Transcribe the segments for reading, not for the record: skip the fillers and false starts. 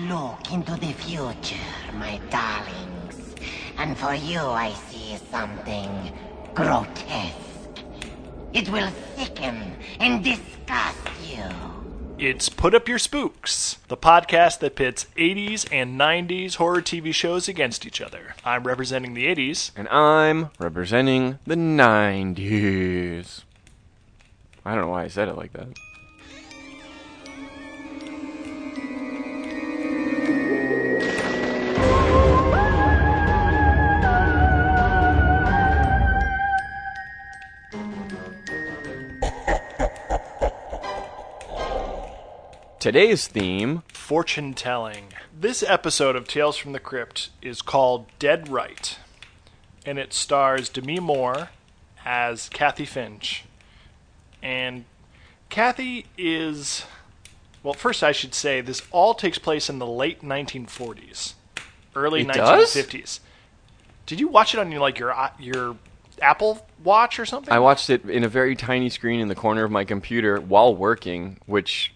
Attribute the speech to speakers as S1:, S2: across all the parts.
S1: look into the future, my darlings. And for you, I see something grotesque. It will sicken and disgust you.
S2: It's Put Up Your Spooks, the podcast that pits 80s and 90s horror TV shows against each other. I'm representing the 80s.
S3: And I'm representing the 90s. I don't know why I said it like that. Today's theme,
S2: fortune-telling. This episode of Tales from the Crypt is called Dead Right, and it stars Demi Moore as Kathy Finch. And Kathy is... Well, first I should say, this all takes place in the late 1940s, early 1950s. Did you watch it on your Apple Watch or something?
S3: I watched it in a very tiny screen in the corner of my computer while working, which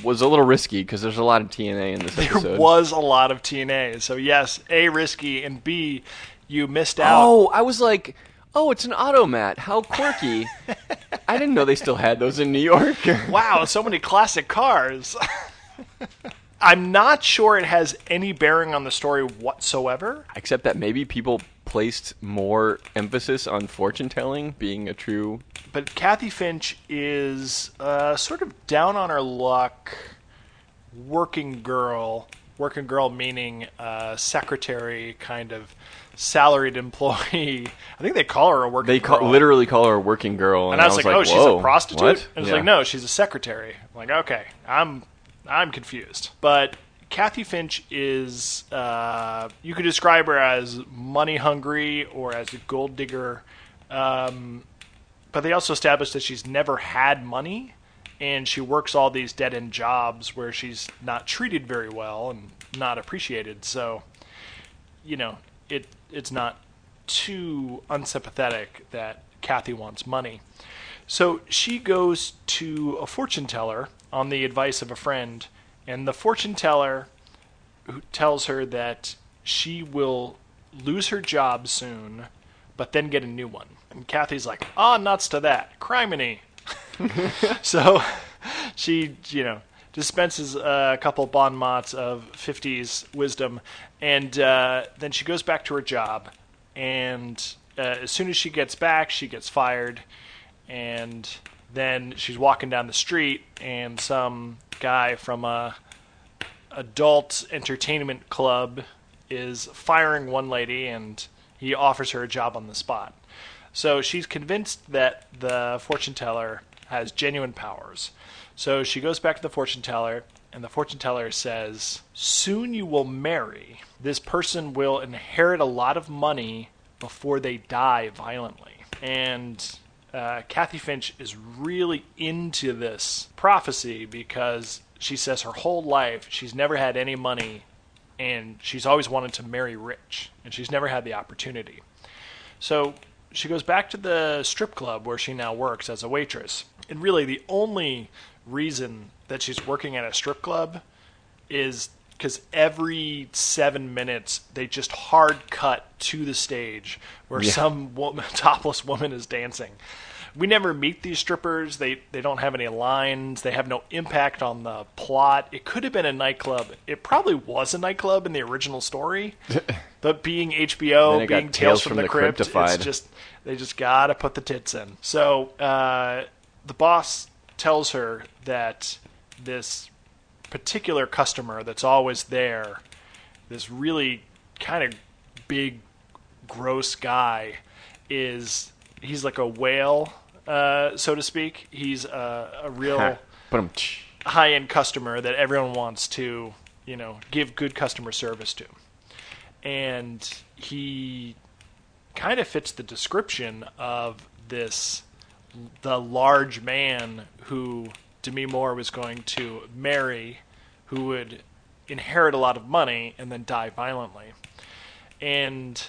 S3: was a little risky because there's a lot of TNA in this episode.
S2: There was a lot of TNA. So yes, A, risky, and B, you missed out.
S3: Oh, I was like, oh, it's an automat. How quirky. I didn't know they still had those in New York.
S2: Wow, so many classic cars. I'm not sure it has any bearing on the story whatsoever.
S3: Except that maybe people placed more emphasis on fortune-telling being a true...
S2: But Kathy Finch is sort of down on her luck working girl. Working girl meaning secretary, kind of salaried employee. I think they call her a working girl.
S3: They literally call her a working girl.
S2: And I was like, oh, she's a prostitute?
S3: What?
S2: And it's like, no, she's a secretary. I'm like, okay, I'm confused. But Kathy Finch is, you could describe her as money hungry or as a gold digger. But they also established that she's never had money, and she works all these dead-end jobs where she's not treated very well and not appreciated. So, you know, it's not too unsympathetic that Kathy wants money. So she goes to a fortune teller on the advice of a friend, and the fortune teller who tells her that she will lose her job soon, but then get a new one. And Kathy's like, oh, nuts to that. Criminy. So she, dispenses a couple bon mots of 50s wisdom, and then she goes back to her job. And as soon as she gets back, she gets fired. And then she's walking down the street, and some guy from a adult entertainment club is firing one lady, and he offers her a job on the spot. So she's convinced that the fortune teller has genuine powers. So she goes back to the fortune teller, and the fortune teller says, soon you will marry. This person will inherit a lot of money before they die violently. And Kathy Finch is really into this prophecy because she says her whole life she's never had any money, and she's always wanted to marry rich, and she's never had the opportunity. So she goes back to the strip club where she now works as a waitress. And really the only reason that she's working at a strip club is because every 7 minutes they just hard cut to the stage where some topless woman is dancing. We never meet these strippers. They don't have any lines. They have no impact on the plot. It could have been a nightclub. It probably was a nightclub in the original story. But being HBO, being Tales from the Crypt, it's just, they just got to put the tits in. So the boss tells her that this particular customer that's always there, this really kind of big, gross guy, he's like a whale, so to speak. He's a real high-end customer that everyone wants to, give good customer service to. And he kind of fits the description of the large man who Demi Moore was going to marry, who would inherit a lot of money and then die violently. And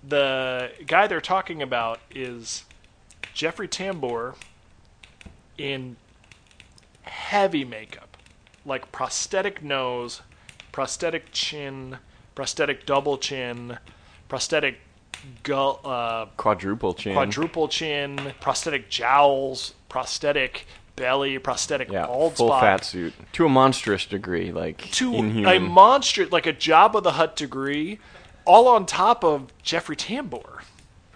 S2: the guy they're talking about is Jeffrey Tambor in heavy makeup, like prosthetic nose, prosthetic chin, prosthetic double chin, prosthetic
S3: quadruple chin,
S2: prosthetic jowls, prosthetic belly, prosthetic bald
S3: full
S2: spot.
S3: fat suit to a monstrous degree, like
S2: To
S3: inhuman.
S2: a monstrous, like a Jabba the Hutt degree, all on top of Jeffrey Tambor,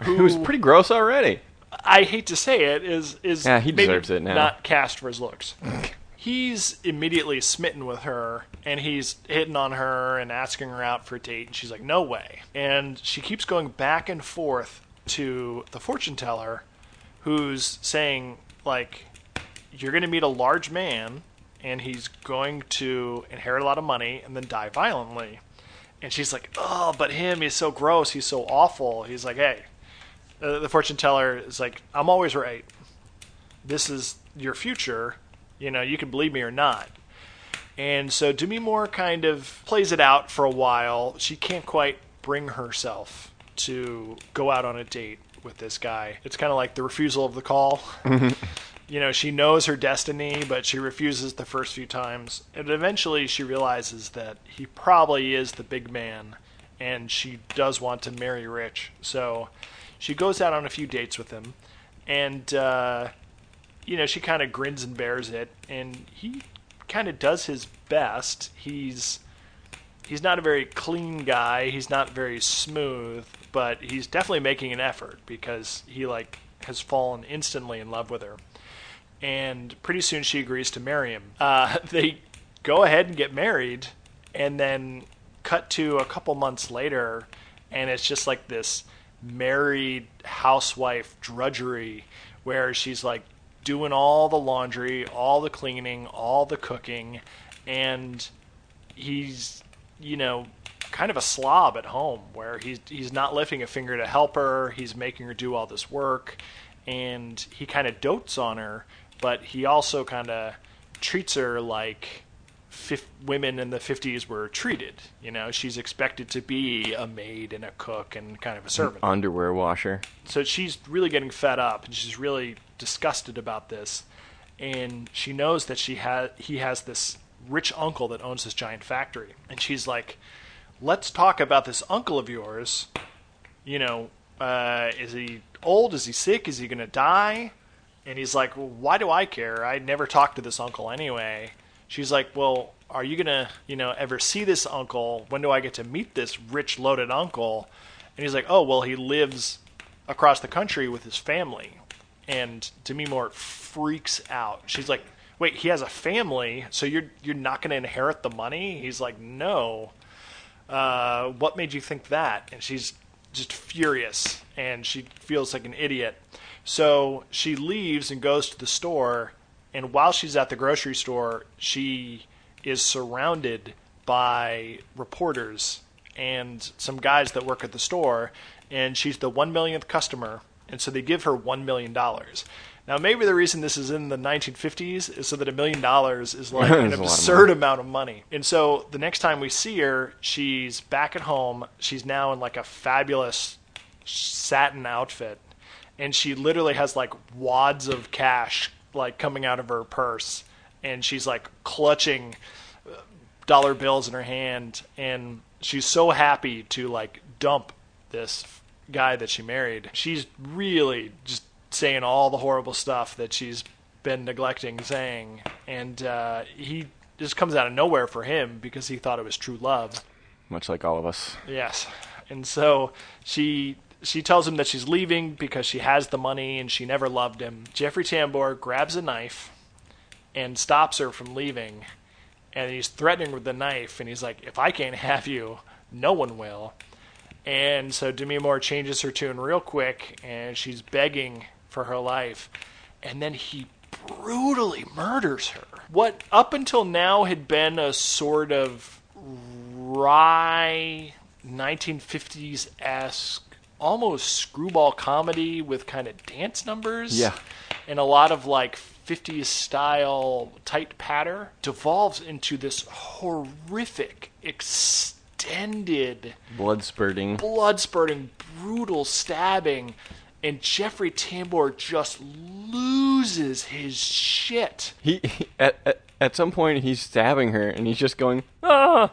S3: It was pretty gross already.
S2: I hate to say it, is
S3: Yeah, he
S2: maybe
S3: deserves it now.
S2: not cast for his looks. He's immediately smitten with her, and he's hitting on her and asking her out for a date, and she's like, no way. And she keeps going back and forth to the fortune teller, who's saying, like, you're going to meet a large man, and he's going to inherit a lot of money and then die violently. And she's like, oh, but him, he's so gross, he's so awful. He's like, hey. The fortune teller is like, I'm always right. This is your future. You know, you can believe me or not. And so Demi Moore kind of plays it out for a while. She can't quite bring herself to go out on a date with this guy. It's kind of like the refusal of the call. You know, she knows her destiny, but she refuses the first few times. And eventually she realizes that he probably is the big man, and she does want to marry rich. So she goes out on a few dates with him, and, you know, she kind of grins and bears it, and he kind of does his best. He's not a very clean guy. He's not very smooth, but he's definitely making an effort because he, like, has fallen instantly in love with her. And pretty soon she agrees to marry him. They go ahead and get married, and then cut to a couple months later, and it's just like this married housewife drudgery where she's like doing all the laundry, all the cleaning, all the cooking, and he's, you know, kind of a slob at home where he's not lifting a finger to help her. He's making her do all this work, and he kind of dotes on her, but he also kind of treats her like women in the 50s were treated. You know, she's expected to be a maid and a cook and kind of a servant.
S3: Underwear washer.
S2: So she's really getting fed up, and she's really disgusted about this. And she knows that he has this rich uncle that owns this giant factory. And she's like, let's talk about this uncle of yours. You know, is he old? Is he sick? Is he going to die? And he's like, well, why do I care? I never talked to this uncle anyway. She's like, well, are you going to, you know, ever see this uncle? When do I get to meet this rich, loaded uncle? And he's like, oh, well, he lives across the country with his family. And Demi Moore freaks out. She's like, wait, he has a family, so you're not going to inherit the money? He's like, no. What made you think that? And she's just furious, and she feels like an idiot. So she leaves and goes to the store, and while she's at the grocery store, she is surrounded by reporters and some guys that work at the store, and she's the 1 millionth customer, and so they give her $1 million. Now, maybe the reason this is in the 1950s is so that $1 million is like an absurd amount of money. And so the next time we see her, she's back at home. She's now in like a fabulous satin outfit, and she literally has like wads of cash like coming out of her purse, and she's like clutching dollar bills in her hand, and she's so happy to like dump this guy that she married. She's really just saying all the horrible stuff that she's been neglecting saying, and he just comes out of nowhere for him because he thought it was true love.
S3: Much like all of us.
S2: Yes. And so she tells him that she's leaving because she has the money and she never loved him. Jeffrey Tambor grabs a knife and stops her from leaving, and he's threatening with the knife, and he's like, if I can't have you, no one will. And so Demi Moore changes her tune real quick, and she's begging for her life, and then he brutally murders her. What up until now had been a sort of wry 1950s-esque almost screwball comedy with kind of dance numbers, and a lot of like 50s style tight patter, devolves into this horrific extended
S3: blood spurting,
S2: brutal stabbing, and Jeffrey Tambor just loses his shit.
S3: He at some point he's stabbing her, and he's just going, ah,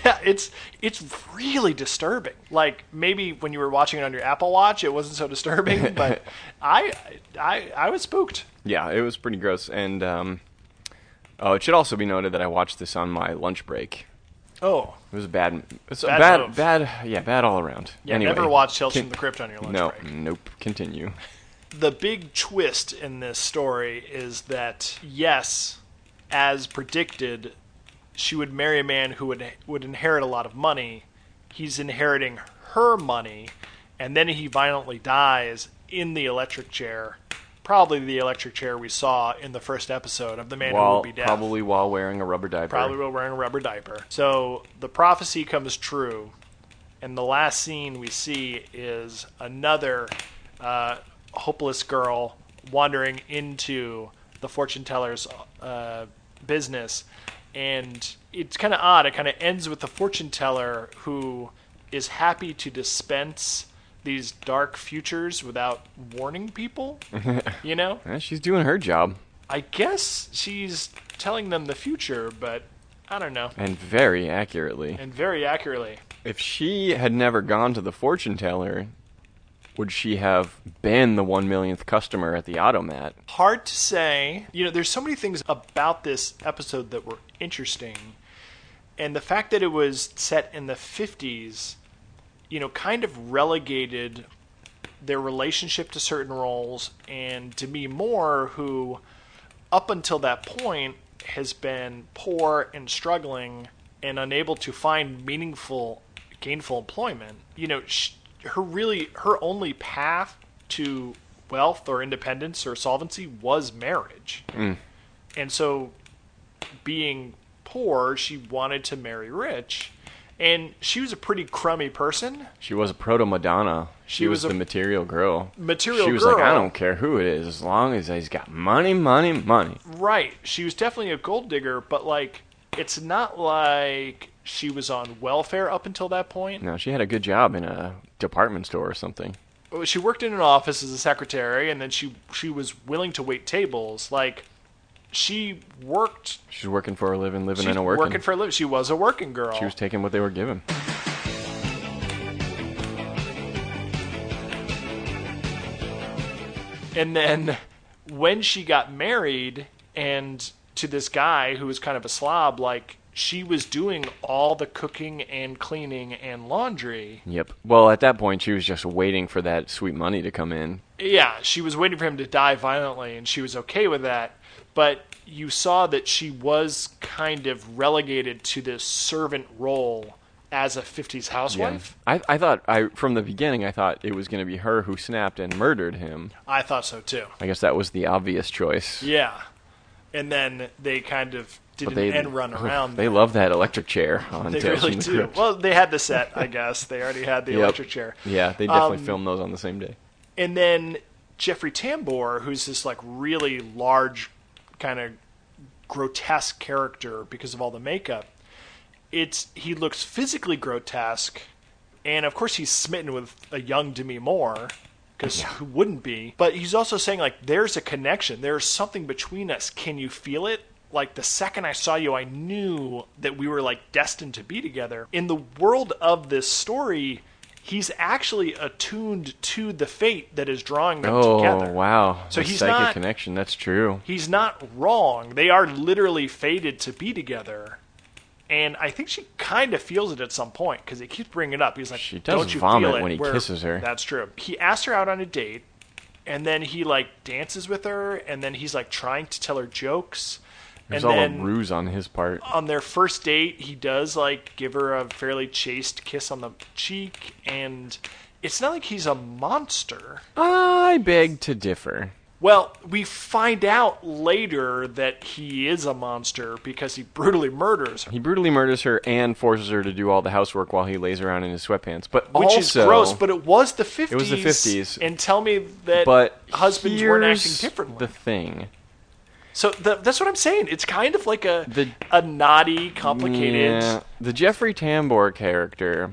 S2: Yeah, it's really disturbing. Like, maybe when you were watching it on your Apple Watch, it wasn't so disturbing, but I was spooked.
S3: Yeah, it was pretty gross. And it should also be noted that I watched this on my lunch break.
S2: Oh,
S3: It was a bad. It's a
S2: Bad move.
S3: bad all around.
S2: yeah,
S3: Anyway,
S2: never watch Tales from the Crypt on your lunch
S3: no,
S2: break.
S3: nope. Continue.
S2: The big twist in this story is that, yes, as predicted, she would marry a man who would inherit a lot of money. He's inheriting her money, and then he violently dies in the electric chair. Probably the electric chair we saw in the first episode of The Man Who Would Be Dead.
S3: Probably while wearing a rubber diaper.
S2: Probably while wearing a rubber diaper. So the prophecy comes true, and the last scene we see is another hopeless girl wandering into the fortune teller's business. And it's kind of odd. It kind of ends with the fortune teller who is happy to dispense these dark futures without warning people, you know?
S3: Yeah, she's doing her job.
S2: I guess she's telling them the future, but I don't know.
S3: And very accurately.
S2: And very accurately.
S3: If she had never gone to the fortune teller, would she have been the 1 millionth customer at the automat?
S2: Hard to say. You know, there's so many things about this episode that were interesting. And the fact that it was set in the 50s, you know, kind of relegated their relationship to certain roles. And Demi Moore, who up until that point has been poor and struggling and unable to find meaningful, gainful employment, you know, her only path to wealth or independence or solvency was marriage. And so, being poor, she wanted to marry rich. And she was a pretty crummy person.
S3: She was a proto-Madonna. She was the material girl. She was like, I don't care who it is, as long as he's got money, money, money.
S2: Right. She was definitely a gold digger, but, like, it's not like she was on welfare up until that point.
S3: No, she had a good job in a department store or something.
S2: She worked in an office as a secretary, and then she was willing to wait tables. Like, she worked.
S3: She's working for a living,
S2: She's
S3: and a working.
S2: working for a living. She was a working girl.
S3: She was taking what they were given.
S2: And then when she got married and to this guy who was kind of a slob, like, she was doing all the cooking and cleaning and laundry.
S3: Yep. Well, at that point, she was just waiting for that sweet money to come in.
S2: Yeah, she was waiting for him to die violently, and she was okay with that. But you saw that she was kind of relegated to this servant role as a 50s housewife.
S3: Yeah. I thought, from the beginning, I thought it was going to be her who snapped and murdered him.
S2: I thought so, too.
S3: I guess that was the obvious choice.
S2: Yeah. And then they kind of did an end run around.
S3: They love that electric chair on
S2: They
S3: Tales
S2: really
S3: from the
S2: do.
S3: Crypt.
S2: Well, they had the set, I guess. They already had the electric chair.
S3: Yeah, they definitely filmed those on the same day.
S2: And then Jeffrey Tambor, who's this like really large, kind of grotesque character because of all the makeup. He looks physically grotesque, and of course he's smitten with a young Demi Moore, because who wouldn't be? But he's also saying, like, there's a connection. There's something between us. Can you feel it? Like, the second I saw you, I knew that we were, like, destined to be together. In the world of this story, he's actually attuned to the fate that is drawing them together.
S3: Oh, wow.
S2: So
S3: the
S2: he's
S3: psychic
S2: not
S3: connection, that's true.
S2: He's not wrong. They are literally fated to be together. And I think she kind of feels it at some point, because he keeps bringing it up. He's like,
S3: she does
S2: don't you
S3: vomit
S2: feel it?
S3: when he kisses her.
S2: That's true. He asked her out on a date, and then he, like, dances with her, and then he's, like, trying to tell her jokes.
S3: There's
S2: and
S3: all
S2: then
S3: a ruse on his part.
S2: on their first date, he does, like, give her a fairly chaste kiss on the cheek, and it's not like he's a monster.
S3: I beg to differ.
S2: Well, we find out later that he is a monster because he brutally murders her.
S3: He brutally murders her and forces her to do all the housework while he lays around in his sweatpants. But
S2: Which
S3: also,
S2: is gross, but it was the 50s.
S3: It was the 50s.
S2: And tell me that
S3: but
S2: husbands weren't acting
S3: here's
S2: differently.
S3: the thing.
S2: So that's what I'm saying. It's kind of like a naughty, complicated...
S3: Yeah, the Jeffrey Tambor character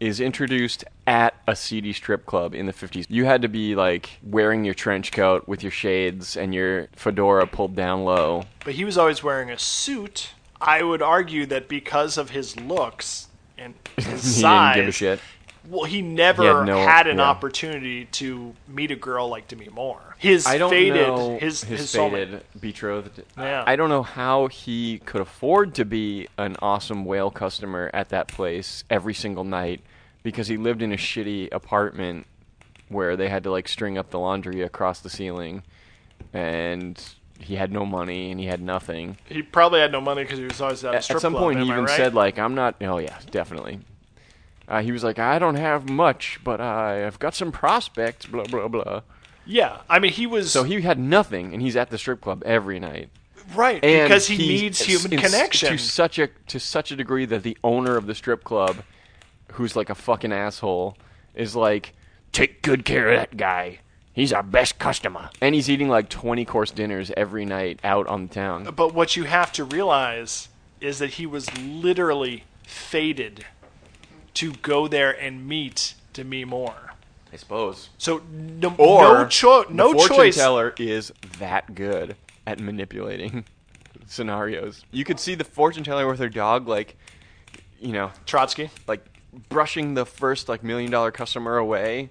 S3: is introduced at a seedy strip club in the 50s. You had to be, like, wearing your trench coat with your shades and your fedora pulled down low.
S2: But he was always wearing a suit. I would argue that because of his looks and his size...
S3: He didn't give a shit.
S2: Well, he never had an opportunity to meet a girl like Demi Moore. His faded
S3: betrothed.
S2: Yeah.
S3: I don't know how he could afford to be an awesome whale customer at that place every single night, because he lived in a shitty apartment where they had to like string up the laundry across the ceiling, and he had no money and he had nothing.
S2: He probably had no money because he was always at a strip club.
S3: At some point, he even
S2: right?
S3: said like, "I'm not." Oh yeah, definitely. He was like, I don't have much, but I've got some prospects, blah, blah, blah.
S2: Yeah, I mean, he was...
S3: So he had nothing, and he's at the strip club every night.
S2: Right,
S3: and
S2: because he needs human connection.
S3: To such a degree that the owner of the strip club, who's like a fucking asshole, is like, take good care of that guy. He's our best customer. And he's eating like 20-course dinners every night out on the town.
S2: But what you have to realize is that he was literally fated to go there and meet Demi Moore.
S3: I suppose.
S2: So no
S3: the fortune
S2: choice.
S3: teller is that good at manipulating scenarios. You could see the fortune teller with her dog, like, you know,
S2: Trotsky,
S3: like brushing the first like $1 million customer away,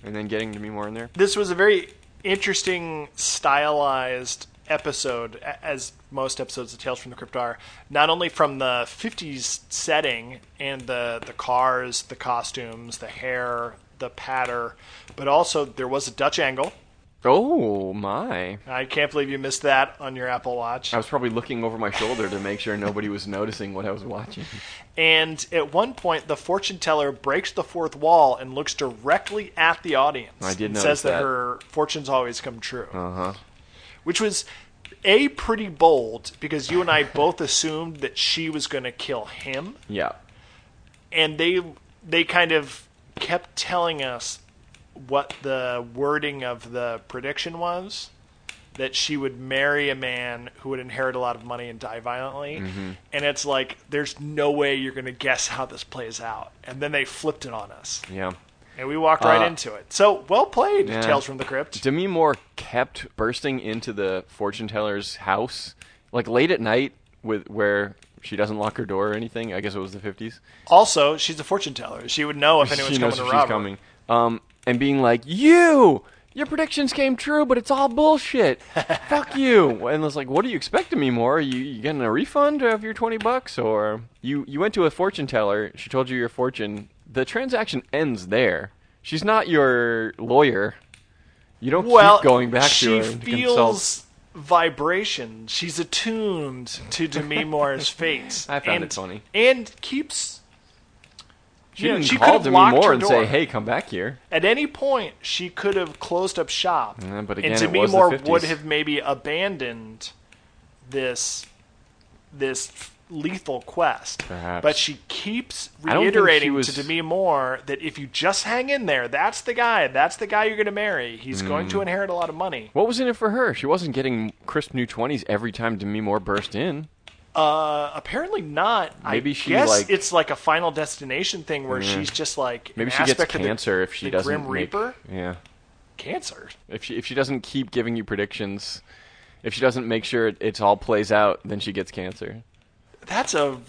S3: and then getting Demi Moore in there.
S2: This was a very interesting, stylized episode, as most episodes of Tales from the Crypt are, not only from the 50s setting and the cars, the costumes, the hair, the patter, but also there was a Dutch angle.
S3: Oh, my.
S2: I can't believe you missed that on your Apple Watch.
S3: I was probably looking over my shoulder to make sure nobody was noticing what I was watching.
S2: And at one point, the fortune teller breaks the fourth wall and looks directly at the audience.
S3: I did
S2: and
S3: notice
S2: says that
S3: that
S2: her fortunes always come true.
S3: Uh-huh.
S2: Which was, pretty bold, because you and I both assumed that she was going to kill him.
S3: Yeah.
S2: And they kind of kept telling us what the wording of the prediction was, that she would marry a man who would inherit a lot of money and die violently.
S3: Mm-hmm.
S2: And it's like, there's no way you're going to guess how this plays out. And then they flipped it on us.
S3: Yeah.
S2: And we walked right into it. So, well played,
S3: yeah.
S2: Tales from the Crypt.
S3: Demi Moore kept bursting into the fortune teller's house, like late at night, where she doesn't lock her door or anything. I guess it was the 50s.
S2: Also, she's a fortune teller. She would know if anyone's coming to rob her.
S3: Coming. And being like, your predictions came true, but it's all bullshit. Fuck you. And it's like, what do you expect of me, Moore? You getting a refund of your $20? Or you went to a fortune teller, she told you your fortune. The transaction ends there. She's not your lawyer. You don't keep going back to her to consult.
S2: She feels vibration. She's attuned to Demi Moore's fate.
S3: I found it funny.
S2: And keeps...
S3: She didn't call Demi Moore and say, hey, come back here.
S2: At any point, she could have closed up shop.
S3: But again,
S2: and
S3: it
S2: Demi
S3: was
S2: Moore
S3: the 50s.
S2: would have maybe abandoned this lethal quest.
S3: Perhaps.
S2: But she keeps reiterating to Demi Moore that if you just hang in there, that's the guy you're going to marry. He's going to inherit a lot of money.
S3: What was in it for her? She wasn't getting crisp new 20s every time Demi Moore burst in.
S2: Apparently not.
S3: Maybe
S2: I
S3: she
S2: guess it's like a Final Destination thing where she's just like
S3: maybe she gets cancer if she doesn't
S2: Grim Reaper.
S3: Yeah,
S2: cancer.
S3: If she doesn't keep giving you predictions, if she doesn't make sure it all plays out, then she gets cancer.
S2: That's a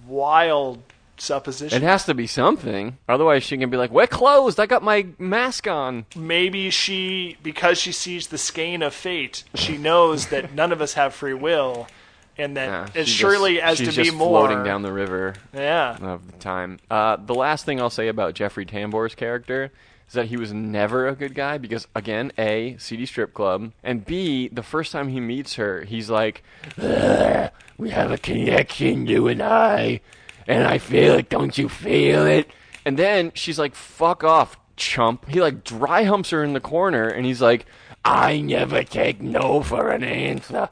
S2: wild supposition.
S3: It has to be something. Otherwise, she can be like, we're closed. I got my mask on.
S2: Maybe because she sees the skein of fate, she knows that none of us have free will. And that as surely as
S3: she's
S2: Demi
S3: just
S2: Moore
S3: floating down the river of the time. The last thing I'll say about Jeffrey Tambor's character is that he was never a good guy because, again, A, seedy strip club, and B, the first time he meets her, he's like, we have a connection, you and I feel it, don't you feel it? And then she's like, fuck off, chump. He like dry humps her in the corner, and he's like, I never take no for an answer.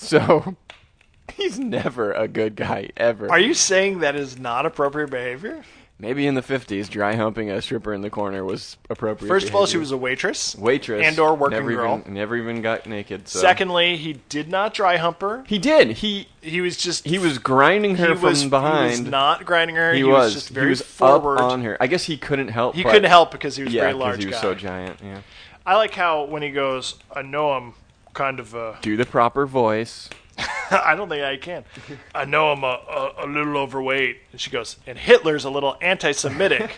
S3: So, he's never a good guy, ever.
S2: Are you saying that is not appropriate behavior?
S3: maybe in the 50s, dry humping a stripper in the corner was appropriate.
S2: First of all, she was a waitress.
S3: And/or
S2: working girl.
S3: Never even got naked. So.
S2: Secondly, he did not dry hump her.
S3: He did. He was grinding her from behind.
S2: He was not grinding her.
S3: He was
S2: just very
S3: forward. Up on her. I guess he couldn't help.
S2: He couldn't help because he was very large.
S3: Yeah, because he was so giant. Yeah.
S2: I like how when he goes, I know I'm kind of
S3: do the proper voice.
S2: I don't think I can. I know I'm a little overweight. And she goes, and Hitler's a little anti-Semitic,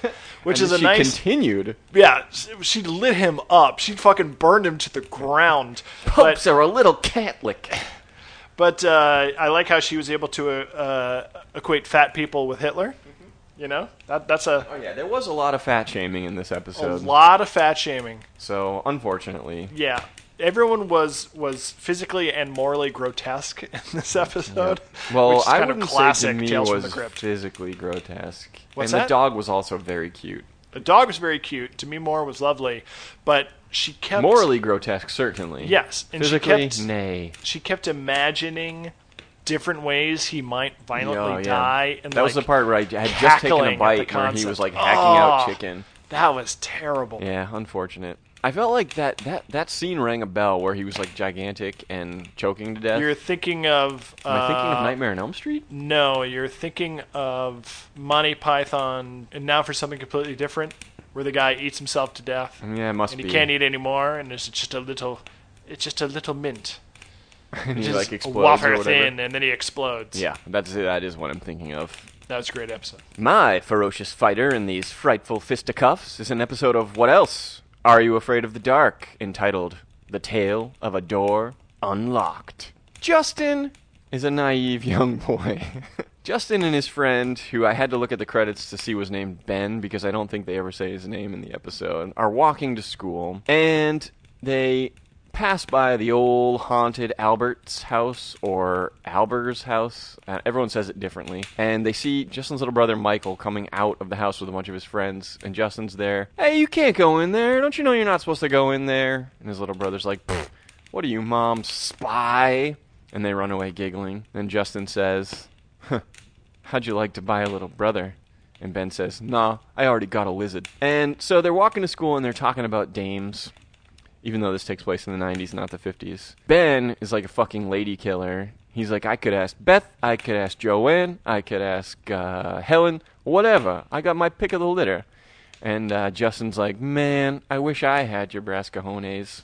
S2: which is a nice...
S3: She continued.
S2: Yeah, she lit him up. She fucking burned him to the ground.
S3: Popes are a little Catholic.
S2: But I like how she was able to equate fat people with Hitler. You know? That's a...
S3: Oh, yeah, there was a lot of fat shaming in this episode.
S2: A lot of fat shaming.
S3: So, unfortunately...
S2: Yeah. Everyone was physically and morally grotesque in this episode.
S3: Yep. Well,
S2: which is
S3: I
S2: kind
S3: wouldn't
S2: of classic
S3: say to me
S2: Tales
S3: was
S2: from the Crypt.
S3: physically grotesque.
S2: What's
S3: and
S2: that?
S3: The dog was also very cute.
S2: The dog was very cute. Demi Moore was lovely, but she kept...
S3: Morally grotesque, certainly.
S2: Yes. And
S3: physically, nay.
S2: She kept imagining different ways he might violently die. And
S3: that was the part where I had just taken a bite where he was like hacking out chicken.
S2: That was terrible.
S3: Yeah, unfortunate. I felt like that scene rang a bell where he was like gigantic and choking to death.
S2: You're thinking of...
S3: Am I thinking of Nightmare on Elm Street?
S2: No, you're thinking of Monty Python, and now for something completely different, where the guy eats himself to death.
S3: Yeah, it must be.
S2: And he can't eat anymore, and it's just a little mint.
S3: And he like explodes
S2: wafer
S3: or whatever.
S2: thin, and then he explodes.
S3: Yeah, that is what I'm thinking of.
S2: That was a great episode.
S3: My ferocious fighter in these frightful fisticuffs is an episode of What Else? Are You Afraid of the Dark? Entitled The Tale of a Door Unlocked. Justin is a naive young boy. Justin and his friend, who I had to look at the credits to see was named Ben, because I don't think they ever say his name in the episode, are walking to school, and they pass by the old haunted Albert's house, or Alber's house. Everyone says it differently. And they see Justin's little brother Michael coming out of the house with a bunch of his friends, and Justin's there. Hey, you can't go in there. Don't you know you're not supposed to go in there? And his little brother's like, what are you, Mom, spy? And they run away giggling. And Justin says, how'd you like to buy a little brother? And Ben says, nah, I already got a lizard. And so they're walking to school, and they're talking about dames. Even though this takes place in the 90s, not the 50s. Ben is like a fucking lady killer. He's like, I could ask Beth, I could ask Joanne, I could ask Helen, whatever. I got my pick of the litter. And Justin's like, man, I wish I had your brass cojones.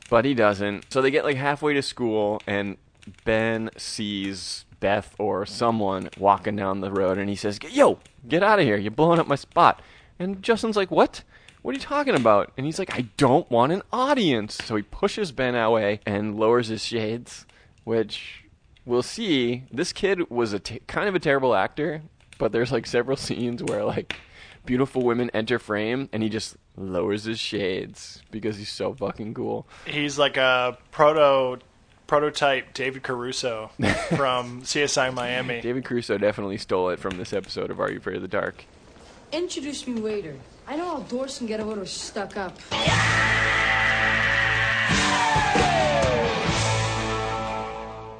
S3: But he doesn't. So they get like halfway to school, and Ben sees Beth or someone walking down the road, and he says, yo, get out of here. You're blowing up my spot. And Justin's like, what? What are you talking about? And he's like, I don't want an audience. So he pushes Ben away and lowers his shades, which we'll see. This kid was kind of a terrible actor, but there's like several scenes where like beautiful women enter frame and he just lowers his shades because he's so fucking cool.
S2: He's like a prototype David Caruso from CSI Miami.
S3: David Caruso definitely stole it from this episode of Are You Afraid of the Dark?
S4: Introduce me, waiter. I know how doors can get a little stuck up.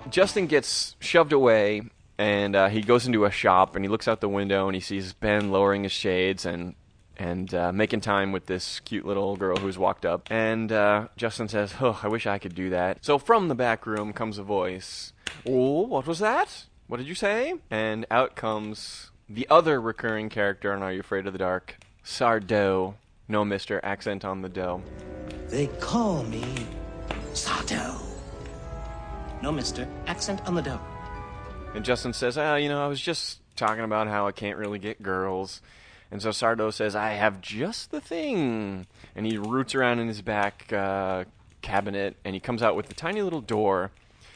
S3: Justin gets shoved away, and he goes into a shop, and he looks out the window, and he sees Ben lowering his shades and making time with this cute little girl who's walked up. And Justin says, oh, I wish I could do that. So from the back room comes a voice. Oh, what was that? What did you say? And out comes the other recurring character on Are You Afraid of the Dark? Sardo. No, mister. Accent on the dough.
S5: They call me Sardo. No, mister. Accent on the dough.
S3: And Justin says, I was just talking about how I can't really get girls. And so Sardo says, I have just the thing. And he roots around in his back cabinet, and he comes out with a tiny little door.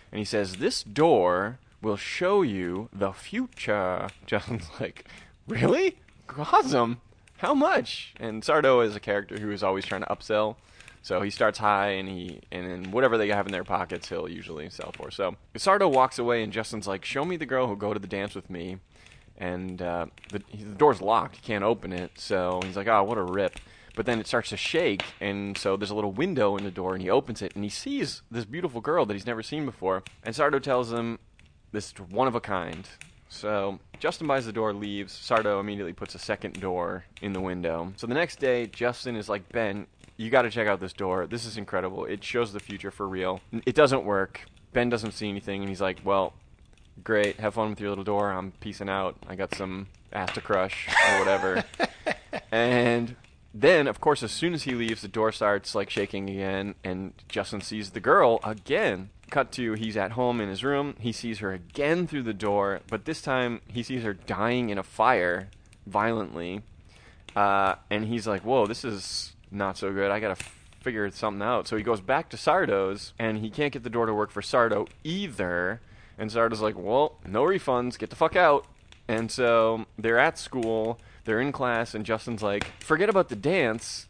S3: And he says, this door will show you the future. Justin's like, really? Awesome. How much? And Sardo is a character who is always trying to upsell. So he starts high, and then whatever they have in their pockets, he'll usually sell for. So Sardo walks away, and Justin's like, show me the girl who'll go to the dance with me. And the door's locked. He can't open it. So he's like, oh, what a rip. But then it starts to shake, and so there's a little window in the door, and he opens it, and he sees this beautiful girl that he's never seen before. And Sardo tells him, this one of a kind. So Justin buys the door, leaves. Sardo immediately puts a second door in the window. So the next day, Justin is like, Ben, you got to check out this door. This is incredible. It shows the future for real. It doesn't work. Ben doesn't see anything, and he's like, well, great. Have fun with your little door. I'm peacing out. I got some ass to crush or whatever. And then, of course, as soon as he leaves, the door starts like shaking again, and Justin sees the girl again. Cut to, he's at home in his room. He sees her again through the door, but this time he sees her dying in a fire violently. And he's like, whoa, this is not so good. I got to figure something out. So he goes back to Sardo's, and he can't get the door to work for Sardo either. And Sardo's like, well, no refunds. Get the fuck out. And so they're at school. They're in class, and Justin's like, forget about the dance.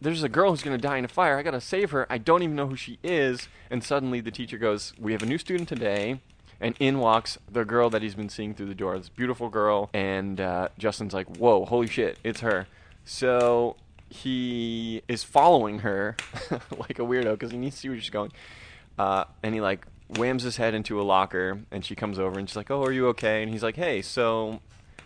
S3: There's a girl who's going to die in a fire. I got to save her. I don't even know who she is. And suddenly the teacher goes, we have a new student today. And in walks the girl that he's been seeing through the door. This beautiful girl. And Justin's like, whoa, holy shit, it's her. So he is following her like a weirdo because he needs to see where she's going. And he like whams his head into a locker. And she comes over and she's like, oh, are you okay? And he's like, hey, so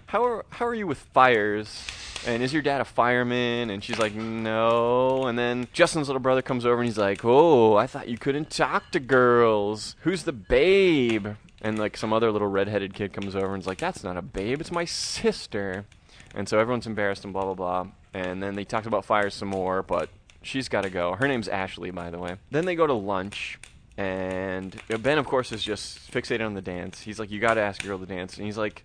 S3: how are you with fires? And is your dad a fireman? And she's like, no. And then Justin's little brother comes over and he's like, oh, I thought you couldn't talk to girls. Who's the babe? And like some other little redheaded kid comes over and is like, that's not a babe, it's my sister. And so everyone's embarrassed and blah, blah, blah. And then they talked about fires some more, but she's got to go. Her name's Ashley, by the way. Then they go to lunch. And Ben, of course, is just fixated on the dance. He's like, you got to ask a girl to dance. And he's like,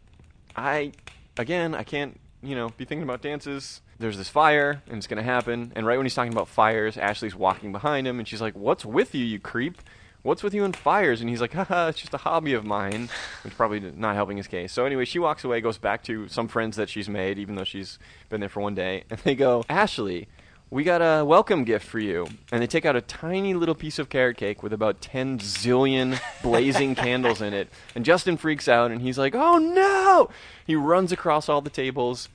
S3: I can't, be thinking about dances. There's this fire, and it's going to happen. And right when he's talking about fires, Ashley's walking behind him, and she's like, what's with you, you creep? What's with you and fires? And he's like, haha, it's just a hobby of mine, which probably not helping his case. So anyway, she walks away, goes back to some friends that she's made, even though she's been there for one day. And they go, Ashley, we got a welcome gift for you. And they take out a tiny little piece of carrot cake with about 10 zillion blazing candles in it. And Justin freaks out, and he's like, oh, no! He runs across all the tables,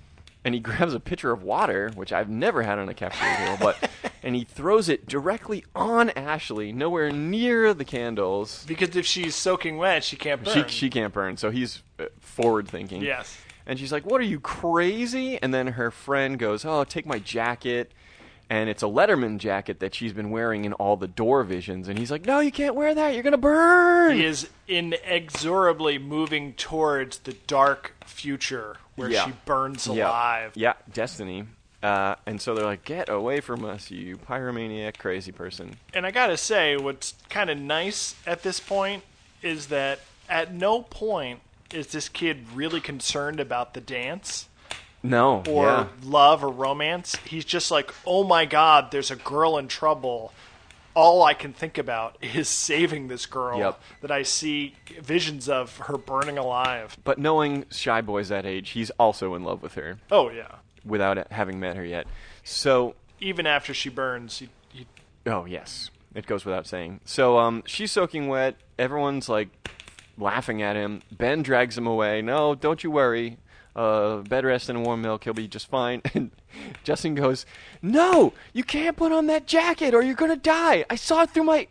S3: and he grabs a pitcher of water, which I've never had on a cafeteria table, and he throws it directly on Ashley, nowhere near the candles.
S2: Because if she's soaking wet, she can't burn.
S3: She can't burn, so he's forward-thinking.
S2: Yes.
S3: And she's like, what, are you crazy? And then her friend goes, oh, take my jacket. And it's a Letterman jacket that she's been wearing in all the door visions. And he's like, no, you can't wear that. You're going to burn.
S2: He is inexorably moving towards the dark future where she burns alive.
S3: Yeah, destiny. And so they're like, get away from us, you pyromaniac crazy person.
S2: And I got to say, what's kind of nice at this point is that at no point is this kid really concerned about the dance.
S3: No.
S2: Or love or romance. He's just like, oh my God, there's a girl in trouble. All I can think about is saving this girl that I see visions of her burning alive.
S3: But knowing Shy Boy's that age, he's also in love with her.
S2: Oh, yeah.
S3: Without having met her yet. So
S2: even after she burns,
S3: oh, yes. It goes without saying. So she's soaking wet. Everyone's like laughing at him. Ben drags him away. No, don't you worry. Bed rest and warm milk, he'll be just fine. And Justin goes, no, you can't put on that jacket or you're gonna die. I saw it through my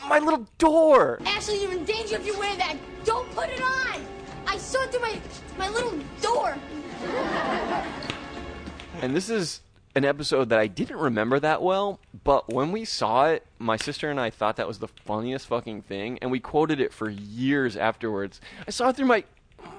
S3: little door.
S4: Ashley, you're in danger if you wear that. Don't put it on. I saw it through my little door.
S3: And this is an episode that I didn't remember that well, but when we saw it, my sister and I thought that was the funniest fucking thing, and we quoted it for years afterwards. I saw it through my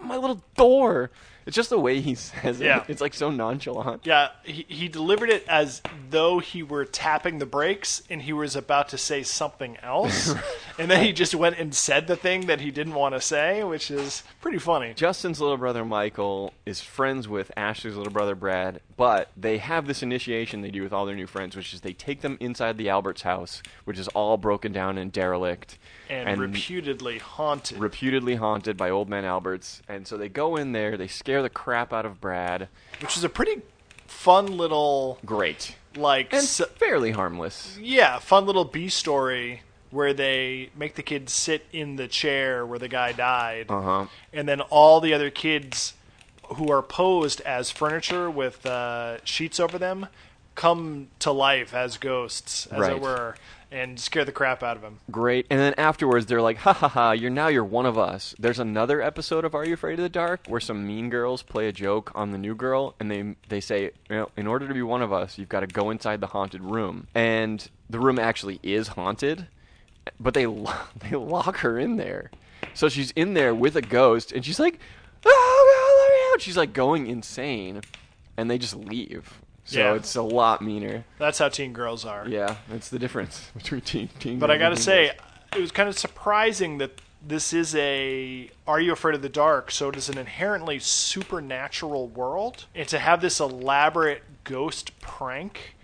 S3: little door. It's just the way he says it.
S2: Yeah.
S3: It's like so nonchalant.
S2: Yeah, he delivered it as though he were tapping the brakes and he was about to say something else. And then he just went and said the thing that he didn't want to say, which is pretty funny.
S3: Justin's little brother Michael is friends with Ashley's little brother Brad, but they have this initiation they do with all their new friends, which is they take them inside the Albert's house, which is all broken down and derelict.
S2: And reputedly haunted.
S3: Reputedly haunted by old man Alberts. And so they go in there, they scare the crap out of Brad.
S2: Which is a pretty fun little...
S3: Great.
S2: Like...
S3: And fairly harmless.
S2: Yeah, fun little B-story where they make the kids sit in the chair where the guy died.
S3: Uh-huh.
S2: And then all the other kids who are posed as furniture with sheets over them come to life as ghosts, as
S3: Right.
S2: it were, and scare the crap out of him.
S3: Great. And then afterwards, they're like, ha ha ha, you're one of us. There's another episode of Are You Afraid of the Dark where some mean girls play a joke on the new girl, and they say, in order to be one of us, you've got to go inside the haunted room. And the room actually is haunted, but they lock her in there. So she's in there with a ghost, and she's like, oh, God, let me out. She's like going insane, and they just leave. So it's a lot meaner.
S2: That's how teen girls are.
S3: Yeah, that's the difference between teen
S2: But
S3: girls
S2: I gotta
S3: and
S2: say,
S3: girls.
S2: it was kind of surprising that this is a Are You Afraid of the Dark? So it is an inherently supernatural world. And to have this elaborate ghost prank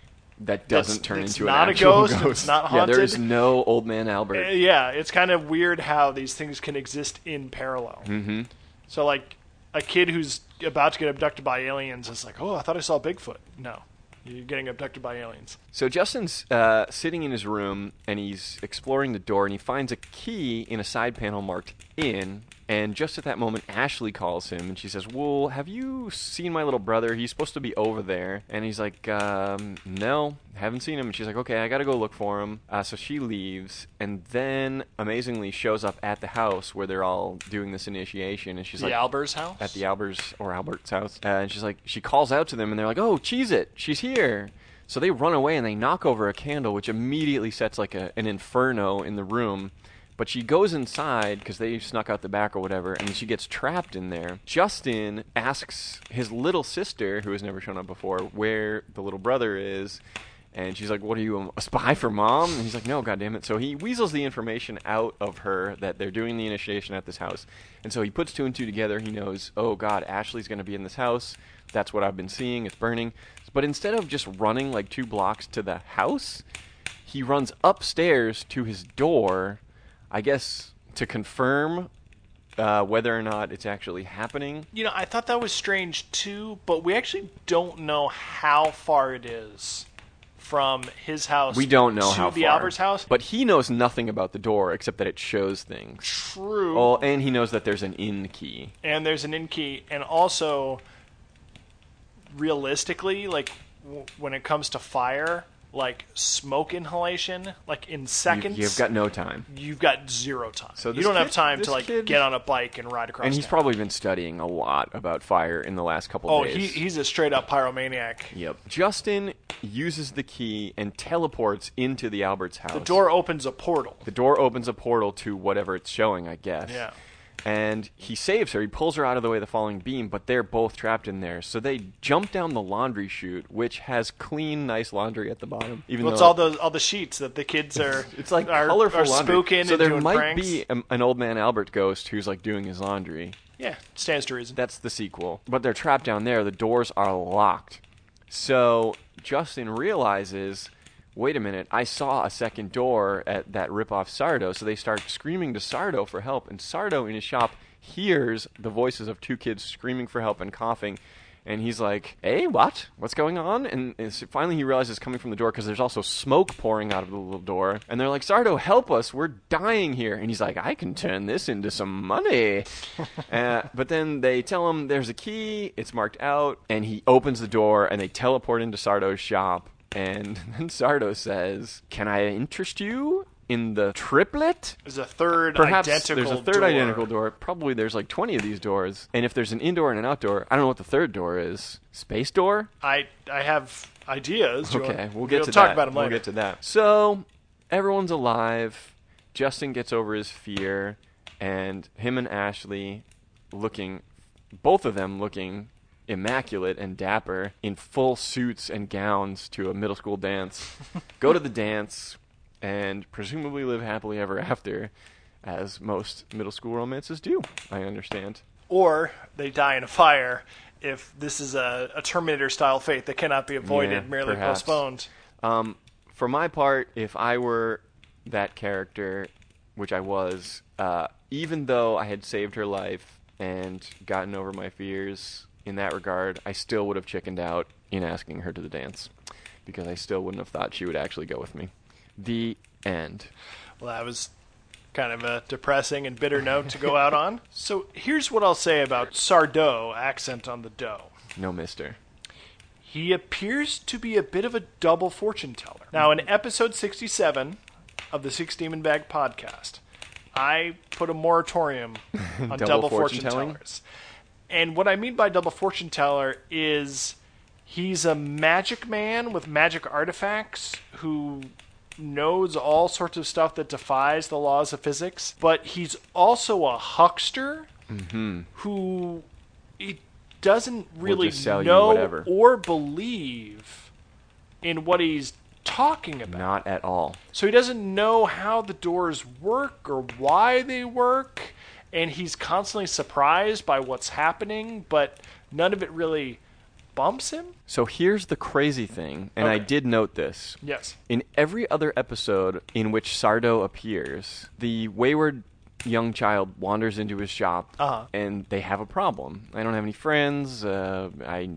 S3: that doesn't turn
S2: it's
S3: into
S2: not
S3: an actual
S2: a ghost. It's not haunted.
S3: Yeah, there is no Old Man Albert.
S2: Yeah, it's kind of weird how these things can exist in parallel.
S3: Mm-hmm.
S2: So, like, a kid who's about to get abducted by aliens is like, oh, I thought I saw Bigfoot. No, you're getting abducted by aliens.
S3: So Justin's sitting in his room, and he's exploring the door, and he finds a key in a side panel marked in. And just at that moment, Ashley calls him, and she says, well, have you seen my little brother? He's supposed to be over there. And he's like, no, haven't seen him. And she's like, okay, I got to go look for him. So she leaves, and then, amazingly, shows up at the house where they're all doing this initiation. And she's
S2: The
S3: like,
S2: Albert's house?
S3: At the Albert's house. And she's like, she calls out to them, and they're like, oh, Cheez-It, she's here. So they run away, and they knock over a candle, which immediately sets like an inferno in the room. But she goes inside, because they snuck out the back or whatever, and she gets trapped in there. Justin asks his little sister, who has never shown up before, where the little brother is. And she's like, what are you, a spy for Mom? And he's like, no, goddammit. So he weasels the information out of her that they're doing the initiation at this house. And so he puts two and two together. He knows, oh, God, Ashley's going to be in this house. That's what I've been seeing. It's burning. But instead of just running like 2 blocks to the house, he runs upstairs to his door, I guess, to confirm whether or not it's actually happening.
S2: You know, I thought that was strange too, but we actually don't know how far it is from his house
S3: We don't know
S2: to
S3: how
S2: the
S3: far.
S2: Albert's house.
S3: But he knows nothing about the door except that it shows things.
S2: True.
S3: Oh, and he knows that there's an in key.
S2: And there's an in key, and also, realistically, like, when it comes to fire, like, smoke inhalation, like, in seconds...
S3: You've got no time.
S2: You've got 0 time.
S3: So
S2: you don't have time
S3: this
S2: to, like,
S3: kid-
S2: get on a bike and ride across
S3: And he's
S2: town.
S3: probably been studying a lot about fire in the last couple
S2: Oh,
S3: days.
S2: he's a straight-up pyromaniac.
S3: Yep. Justin uses the key and teleports into the Albert's house.
S2: The door opens a portal.
S3: The door opens a portal to whatever it's showing, I guess.
S2: Yeah.
S3: And he saves her. He pulls her out of the way of the falling beam, but they're both trapped in there. So they jump down the laundry chute, which has clean, nice laundry at the bottom. Even
S2: Well, it's
S3: though
S2: all the sheets that the kids are
S3: it's like
S2: are,
S3: colorful
S2: are
S3: laundry.
S2: spooking
S3: So
S2: and
S3: there
S2: doing
S3: might
S2: pranks.
S3: be an Old Man Albert ghost who's like doing his laundry.
S2: Yeah, stands to reason.
S3: That's the sequel. But they're trapped down there. The doors are locked. So Justin realizes, wait a minute, I saw a second door at that ripoff Sardo. So they start screaming to Sardo for help. And Sardo in his shop hears the voices of 2 kids screaming for help and coughing. And he's like, hey, what? What's going on? And finally he realizes it's coming from the door because there's also smoke pouring out of the little door. And they're like, Sardo, help us. We're dying here. And he's like, I can turn this into some money. But then they tell him there's a key. It's marked out. And he opens the door and they teleport into Sardo's shop. And then Sardo says, can I interest you in the triplet?
S2: There's a third
S3: Perhaps
S2: identical
S3: there's a third
S2: door.
S3: identical door. Probably there's like 20 of these doors. And if there's an indoor and an outdoor, I don't know what the third door is. Space door?
S2: I have ideas.
S3: Okay, we'll get to
S2: talk
S3: that.
S2: about them later.
S3: We'll get to that. So, everyone's alive. Justin gets over his fear. And him and Ashley both of them looking immaculate and dapper in full suits and gowns to a middle school dance. Go to the dance and presumably live happily ever after, as most middle school romances do, I understand.
S2: Or they die in a fire if this is a Terminator-style fate that cannot be avoided, merely
S3: perhaps.
S2: postponed.
S3: For my part, if I were that character, which I was, even though I had saved her life and gotten over my fears in that regard, I still would have chickened out in asking her to the dance, because I still wouldn't have thought she would actually go with me. The end.
S2: Well, that was kind of a depressing and bitter note to go out on. So here's what I'll say about Sardo, accent on the dough.
S3: No mister.
S2: he appears to be a bit of a double fortune teller. Now, in episode 67 of the Six Demon Bag podcast, I put a moratorium on double fortune tellers. And what I mean by double fortune teller is he's a magic man with magic artifacts who knows all sorts of stuff that defies the laws of physics, but he's also a huckster who he doesn't really know or believe in what he's talking about.
S3: Not at all.
S2: So he doesn't know how the doors work or why they work, and he's constantly surprised by what's happening, but none of it really bumps him.
S3: So here's the crazy thing, and I did note this.
S2: Yes.
S3: In every other episode in which Sardo appears, the wayward young child wanders into his shop, and they have a problem. I don't have any friends. I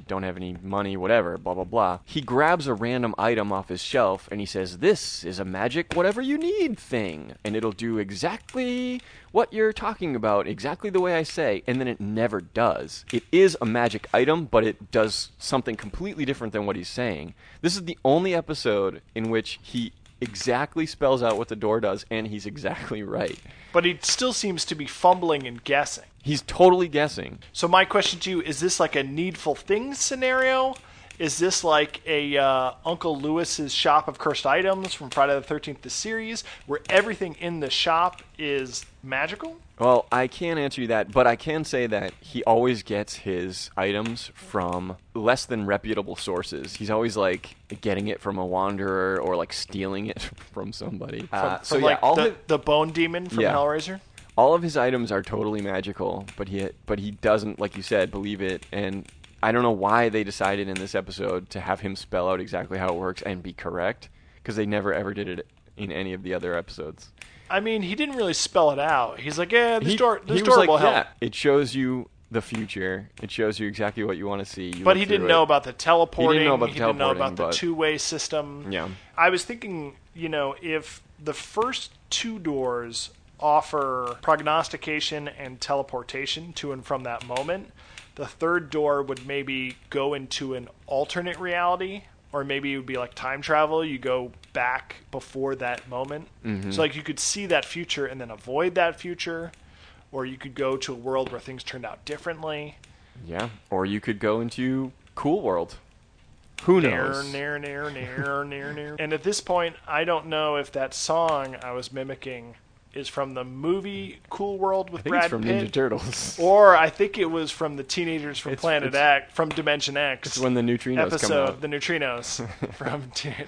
S3: don't have any money. Whatever. Blah blah blah. He grabs a random item off his shelf, and he says, "This is a magic whatever you need thing, and it'll do exactly what you're talking about, exactly the way I say." And then it never does. It is a magic item, but it does something completely different than what he's saying. This is the only episode in which he exactly spells out what the door does, and he's exactly right.
S2: But he still seems to be fumbling and guessing.
S3: He's totally guessing.
S2: So my question to you, is this like a Needful Things scenario? Is this like a Uncle Lewis's Shop of Cursed Items from Friday the 13th, the series, where everything in the shop is magical?
S3: Well, I can't answer you that, but I can say that he always gets his items from less than reputable sources. He's always like getting it from a wanderer or like stealing it from somebody.
S2: From like the Bone Demon from Hellraiser?
S3: All of his items are totally magical, but he doesn't, like you said, believe it. And I don't know why they decided in this episode to have him spell out exactly how it works and be correct, because they never ever did it in any of the other episodes.
S2: I mean, he didn't really spell it out. He's like, this door will help. Yeah,
S3: it shows you the future. It shows you exactly what you want to see.
S2: But he didn't know about the teleporting. He didn't know about the two-way system.
S3: Yeah.
S2: I was thinking, if the first two doors offer prognostication and teleportation to and from that moment, the third door would maybe go into an alternate reality, or maybe it would be like time travel. You go back before that moment. Mm-hmm. So like you could see that future and then avoid that future, or you could go to a world where things turned out differently.
S3: Yeah, or you could go into Cool World. Who knows?
S2: And at this point, I don't know if that song I was mimicking is from the movie Cool World with Brad Pitt.
S3: I think it's from Ninja Turtles.
S2: Or I think it was from the teenagers from Planet X, from Dimension X.
S3: It's when the neutrinos come out.
S2: The neutrinos.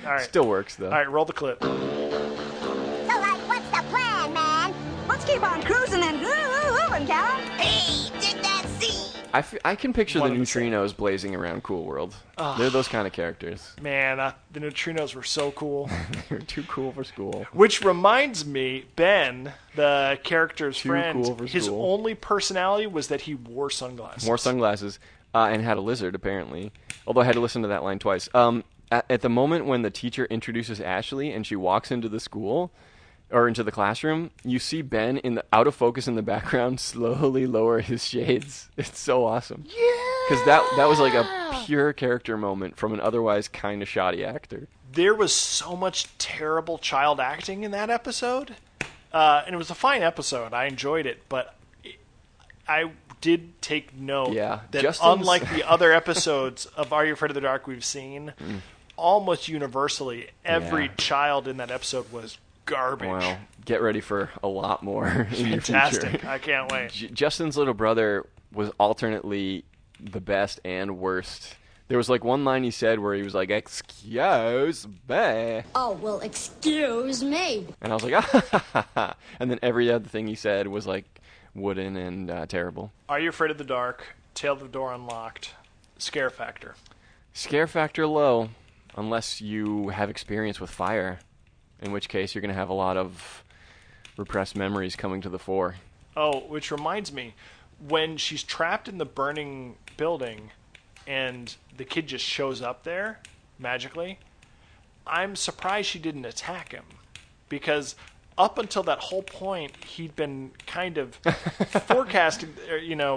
S2: All right.
S3: Still works, though.
S2: All right, roll the clip.
S6: So, what's the plan, man? Let's keep on cruising and moving, Cal.
S1: Hey, dig that seed!
S3: I can picture the neutrinos blazing around Cool World. They're those kind of characters.
S2: Man, the neutrinos were so cool.
S3: They were too cool for school.
S2: Which reminds me, Ben, the character's friend, his only personality was that he wore sunglasses.
S3: And had a lizard, apparently. Although I had to listen to that line twice. At the moment when the teacher introduces Ashley and she walks into the school, or into the classroom, you see Ben out of focus in the background slowly lower his shades. It's so awesome. Yeah! Because that was like a pure character moment from an otherwise kind of shoddy actor.
S2: There was so much terrible child acting in that episode. And it was a fine episode. I enjoyed it, but I did take note that unlike the other episodes of Are You Afraid of the Dark we've seen, almost universally, every child in that episode was garbage.
S3: Well, get ready for a lot more in your future.
S2: Fantastic. I can't wait.
S3: Justin's little brother was alternately the best and worst. There was like one line he said where he was like, "Excuse me."
S4: Oh, well, excuse me.
S3: And I was like, and then every other thing he said was like wooden and terrible.
S2: Are You Afraid of the Dark? Tale of the Door Unlocked. Scare factor.
S3: Scare factor low, unless you have experience with fire. In which case, you're going to have a lot of repressed memories coming to the fore.
S2: Oh, which reminds me, when she's trapped in the burning building and the kid just shows up there, magically, I'm surprised she didn't attack him. Because up until that whole point, he'd been kind of forecasting,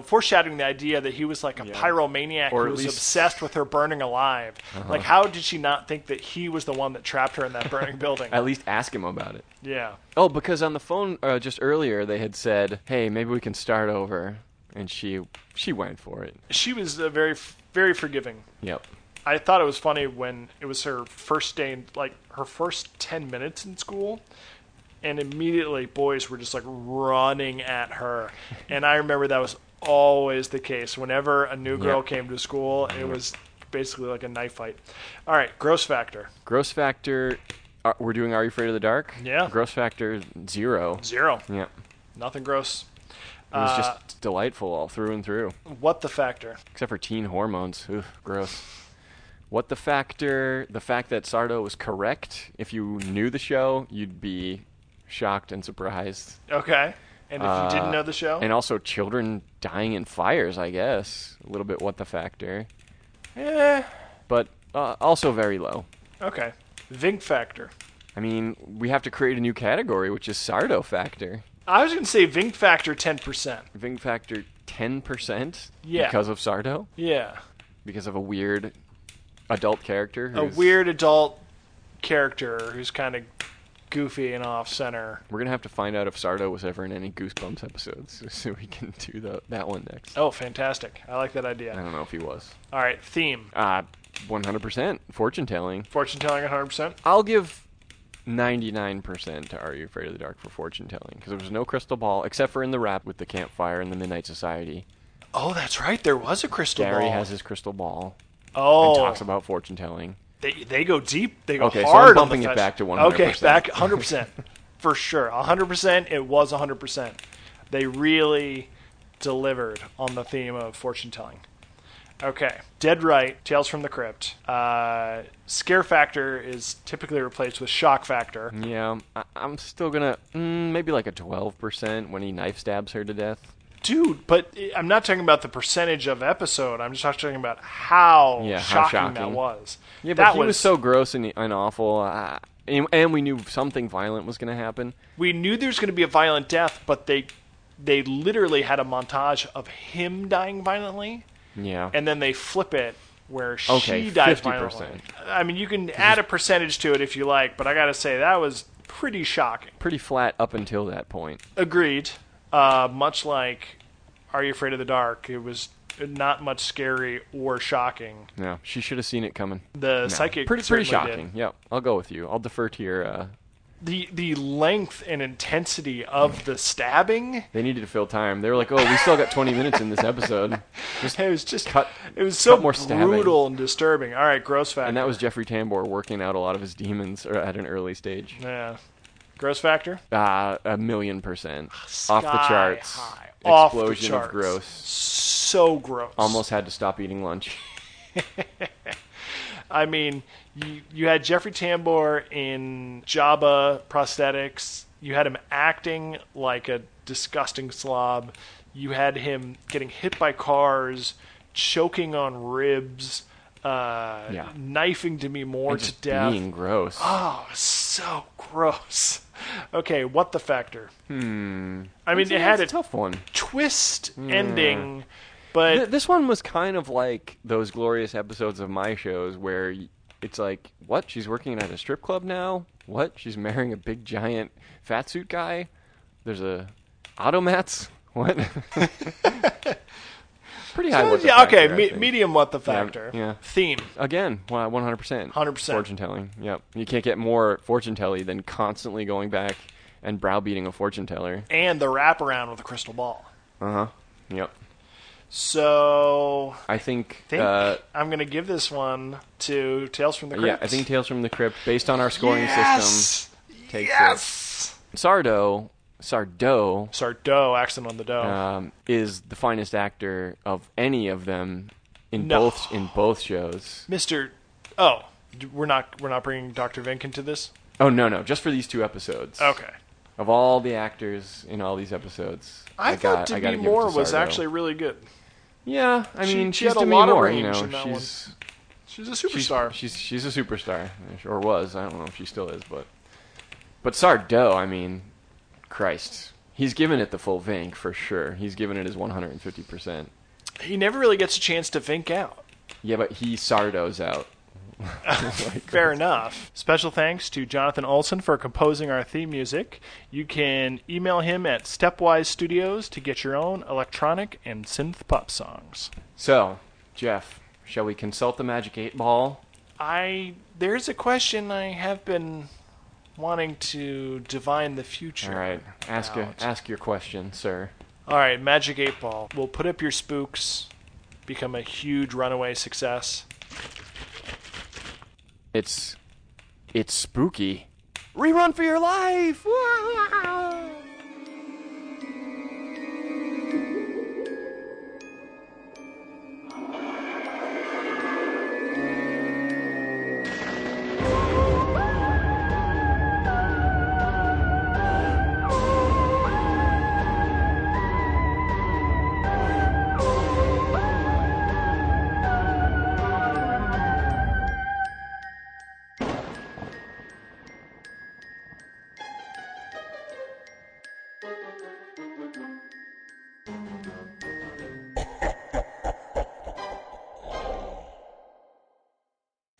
S2: foreshadowing the idea that he was like a pyromaniac
S3: or
S2: who was obsessed with her burning alive. Like, how did she not think that he was the one that trapped her in that burning building?
S3: At least ask him about it.
S2: Yeah.
S3: Oh, because on the phone just earlier they had said, "Hey, maybe we can start over," and she went for it.
S2: She was very, very forgiving.
S3: Yep.
S2: I thought it was funny when it was her first day, her first 10 minutes in school, and immediately boys were just like running at her. And I remember that was always the case. Whenever a new girl came to school, it was basically like a knife fight. All right, gross factor.
S3: Gross factor, we're doing Are You Afraid of the Dark?
S2: Yeah.
S3: Gross factor, 0.
S2: 0.
S3: Yeah.
S2: Nothing gross.
S3: It was just delightful all through and through.
S2: What the factor?
S3: Except for teen hormones. Ugh, gross. What the factor? The fact that Sardo was correct. If you knew the show, you'd be shocked and surprised.
S2: Okay. And if you didn't know the show?
S3: And also children dying in fires, I guess. A little bit what the factor. But also very low.
S2: Okay. Vink factor.
S3: I mean, we have to create a new category, which is Sardo factor.
S2: I was going to say Vink factor 10%.
S3: Vink factor 10%?
S2: Yeah.
S3: Because of Sardo?
S2: Yeah.
S3: Because of a weird adult character?
S2: A weird adult character who's kind of goofy and off-center.
S3: We're going to have to find out if Sardo was ever in any Goosebumps episodes so we can do that one next.
S2: Oh, fantastic. I like that idea.
S3: I don't know if he was.
S2: All right, theme.
S3: 100%. Fortune-telling.
S2: Fortune-telling 100%?
S3: I'll give 99% to Are You Afraid of the Dark for fortune-telling, because there was no crystal ball, except for in the rap with the campfire and the Midnight Society.
S2: Oh, that's right. There was a crystal ball.
S3: Gary has his crystal ball.
S2: Oh.
S3: And talks about fortune-telling.
S2: They go deep. They go
S3: okay,
S2: hard.
S3: So I'm bumping it back to 100%.
S2: Okay, back 100%. For sure. 100%. It was 100%. They really delivered on the theme of fortune-telling. Okay. Dead right. Tales from the Crypt. Scare factor is typically replaced with shock factor.
S3: Yeah. I'm still going to... maybe like a 12% when he knife stabs her to death.
S2: Dude, but I'm not talking about the percentage of episode. I'm just talking about how shocking that was.
S3: Yeah, but he was so gross and awful. And we knew something violent was going to happen.
S2: We knew there was going to be a violent death, but they literally had a montage of him dying violently.
S3: Yeah.
S2: And then they flip it where she dies
S3: 50%.
S2: violently. I mean, you can add a percentage to it if you like, but I got to say, that was pretty shocking.
S3: Pretty flat up until that point.
S2: Agreed. Much like Are You Afraid of the Dark, it was not much scary or shocking.
S3: No, she should have seen it coming.
S2: The psychic
S3: pretty shocking.
S2: Did.
S3: Yep, I'll go with you. I'll defer to your...
S2: The length and intensity of the stabbing.
S3: They needed to fill time. They were like, "Oh, we still got 20 minutes in this episode."
S2: It was so
S3: more
S2: brutal and disturbing. All right, gross factor.
S3: And that was Jeffrey Tambor working out a lot of his demons at an early stage.
S2: Yeah. Gross factor?
S3: 1,000,000%.
S2: Sky
S3: off the charts.
S2: High.
S3: Explosion
S2: Off the charts.
S3: of gross.
S2: So gross.
S3: Almost had to stop eating lunch.
S2: I mean, you had Jeffrey Tambor in Jabba prosthetics. You had him acting like a disgusting slob. You had him getting hit by cars, choking on ribs, knifing Demi Moore to death.
S3: Being gross.
S2: Oh, so gross. Okay, what the factor? I mean, it had a
S3: tough one.
S2: Twist ending. But
S3: this one was kind of like those glorious episodes of my shows where it's like, what? She's working at a strip club now? What? She's marrying a big, giant, fat suit guy? There's a automats? What? Pretty high what the factor,
S2: okay, medium what the factor.
S3: Yeah.
S2: Theme.
S3: Again, 100%.
S2: 100%.
S3: Fortune-telling, yep. You can't get more fortune-telling than constantly going back and browbeating a fortune-teller.
S2: And the wraparound with a crystal ball.
S3: Uh-huh, yep.
S2: So
S3: I think
S2: I'm going to give this one to Tales from the Crypt.
S3: Yeah, I think Tales from the Crypt, based on our scoring system, takes it. Sardo,
S2: accent on the dough,
S3: is the finest actor of any of them in both shows.
S2: We're not bringing Dr. Vink into this?
S3: Oh no, just for these 2 episodes.
S2: Okay.
S3: Of all the actors in all these episodes,
S2: I thought Demi Moore was actually really good.
S3: Yeah, I mean,
S2: she
S3: she's
S2: had a
S3: Demi
S2: lot
S3: Moore,
S2: of range
S3: you know,
S2: in that one. She's a superstar.
S3: She's a superstar, or was. I don't know if she still is, but Sardo, I mean, Christ. He's given it the full Vink, for sure. He's given it his 150%.
S2: He never really gets a chance to Vink out.
S3: Yeah, but he Sardo's out.
S2: Fair enough. Special thanks to Johnathan Olson for composing our theme music. You can email him at stepwisestudios to get your own electronic and synth pop songs.
S3: So, Jeff, shall we consult the Magic 8 Ball?
S2: There's a question I have been wanting to divine the future.
S3: All right, ask your question, sir.
S2: All right, Magic 8 Ball. Will Put Up Your Spooks become a huge runaway success?
S3: It's spooky. Rerun for your life!